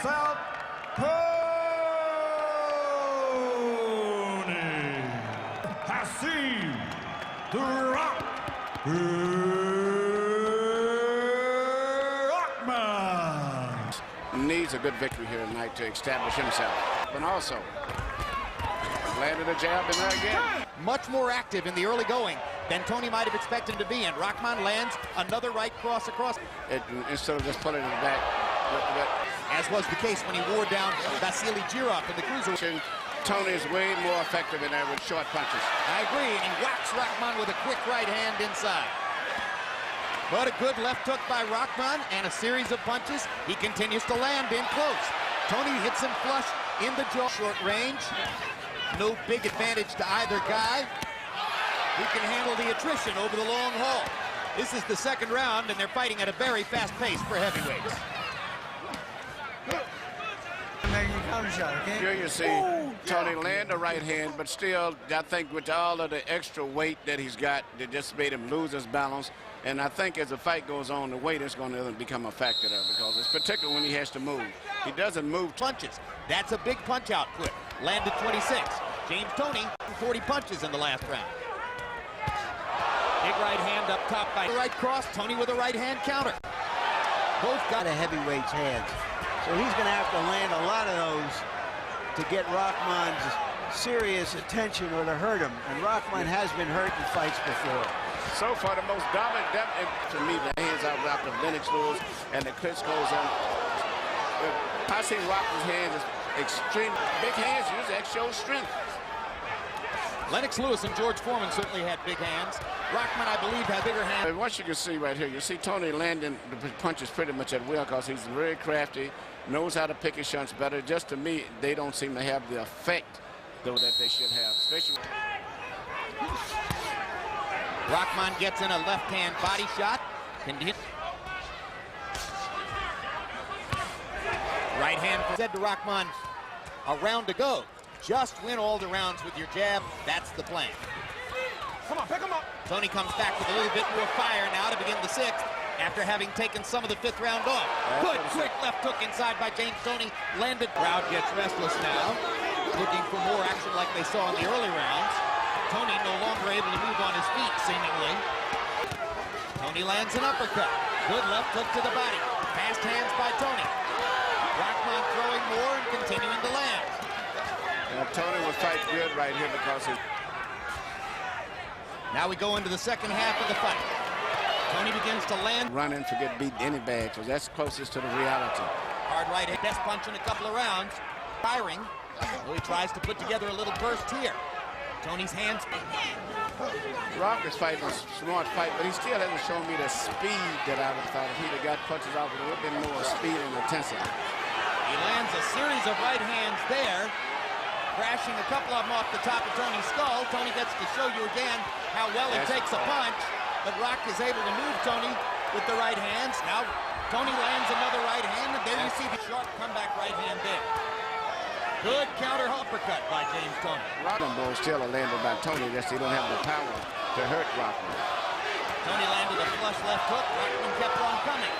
out, Toney. Hassim, the Rock. Rahman. Needs a good victory here tonight to establish himself. But also, landed a jab in there again. Much more active in the early going than Toney might have expected him to be, and Rahman lands another right cross across. Instead of just putting it back. As was the case when he wore down Vasily Girov in the cruiser. Toney is way more effective in there with short punches. I agree, and he whacks Rahman with a quick right hand inside. But a good left hook by Rahman and a series of punches. He continues to land in close. Toney hits him flush in the jaw. Short range. No big advantage to either guy. Who can handle the attrition over the long haul? This is the second round, and they're fighting at a very fast pace for heavyweights. Here you see Toney land a right hand, but still, I think with all of the extra weight that he's got, that just made him lose his balance. And I think as the fight goes on, the weight is going to become a factor there, because it's particularly when he has to move. He doesn't move. Punches. That's a big punch output. Landed 26. James Toney, 40 punches in the last round. Big right hand up top by the right cross. Toney with a right hand counter. Both got a heavyweight's hands. So he's going to have to land a lot of those to get Rahman's serious attention or to hurt him. And Rahman has been hurt in fights before. So far, the most dominant, to me, the hands out of Lennox Lewis and the Klitschko's on. Hassim Rahman's hands is extreme. Big hands, usually that shows strength. Lennox Lewis and George Foreman certainly had big hands. Rahman, I believe, had bigger hands. And what you can see right here, you see Toney landing the punches pretty much at will, because he's very crafty, knows how to pick his shots better. Just to me, they don't seem to have the effect, though, that they should have. Especially. Rahman gets in a left-hand body shot. Right hand said to Rahman, a round to go. Just win all the rounds with your jab. That's the plan. Come on, pick him up. Toney comes back with a little bit more fire now to begin the sixth, after having taken some of the fifth round off. Good, quick left hook inside by James Toney. Landed. Crowd gets restless now, looking for more action like they saw in the early rounds. Toney no longer able to move on his feet, seemingly. Toney lands an uppercut. Good left hook to the body. Fast hands by Toney. Rahman throwing more and continuing to land. Toney will fight good right here because he... Now we go into the second half of the fight. Toney begins to land. Running to get beat any bad, because that's closest to the reality. Hard right hand. Best punch in a couple of rounds. Firing. So he tries to put together a little burst here. Toney's hands. Rock is fighting a smart fight, but he still hasn't shown me the speed that I would have thought if he'd have got punches out with a little bit more speed and intensity. He lands a series of right hands there, crashing a couple of them off the top of Toney's skull. Toney gets to show you again how well he takes a punch, but Rock is able to move Toney with the right hands. Now Toney lands another right hand, and there you see the sharp comeback right hand there. Good counter uppercut by James Toney. Rock'n'Roll still are landed by Toney, just they don't have the power to hurt Rockman. Toney landed a flush left hook. Rockman kept on coming.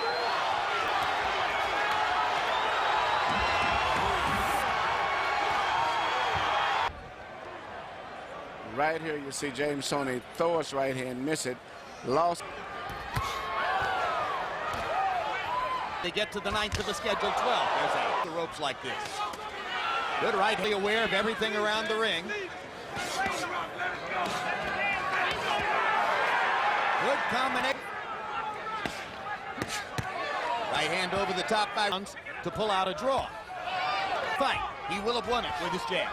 Right here you see James Toney throw his right hand, miss it, lost. They get to the ninth of the scheduled 12. There's the ropes like this. Good right, aware of everything around the ring. Good combination. Right hand over the top by rounds to pull out a draw. Fight. He will have won it with his jab.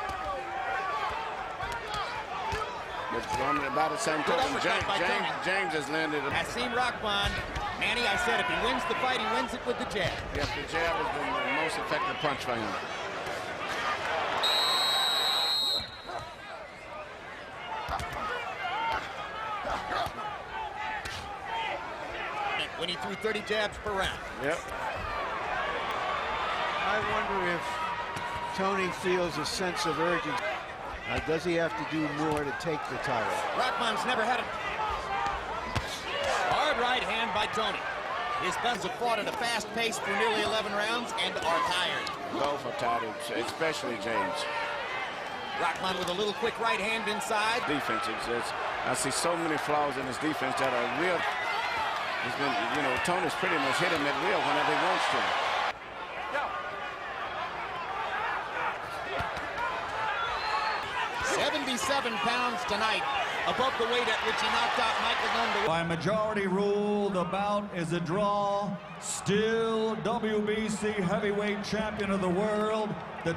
It's about the same total. James has landed. Hassim Rahman. Manny, I said if he wins the fight, he wins it with the jab. Yes, the jab has been the most effective punch for him. When he threw 30 jabs per round. Yep. I wonder if Toney feels a sense of urgency. Does he have to do more to take the title? Rahman's never had a hard right hand by Toney. His guns have fought at a fast pace for nearly 11 rounds and are tired. Both are tired, especially James. Rahman with a little quick right hand inside. Defense exists. I see so many flaws in his defense that are real. He's been, you know, Toney's pretty much hit him at will whenever he wants to. 77 pounds tonight, above the weight at which he knocked out Michael Nunn. By majority rule, the bout is a draw. Still WBC heavyweight champion of the world. The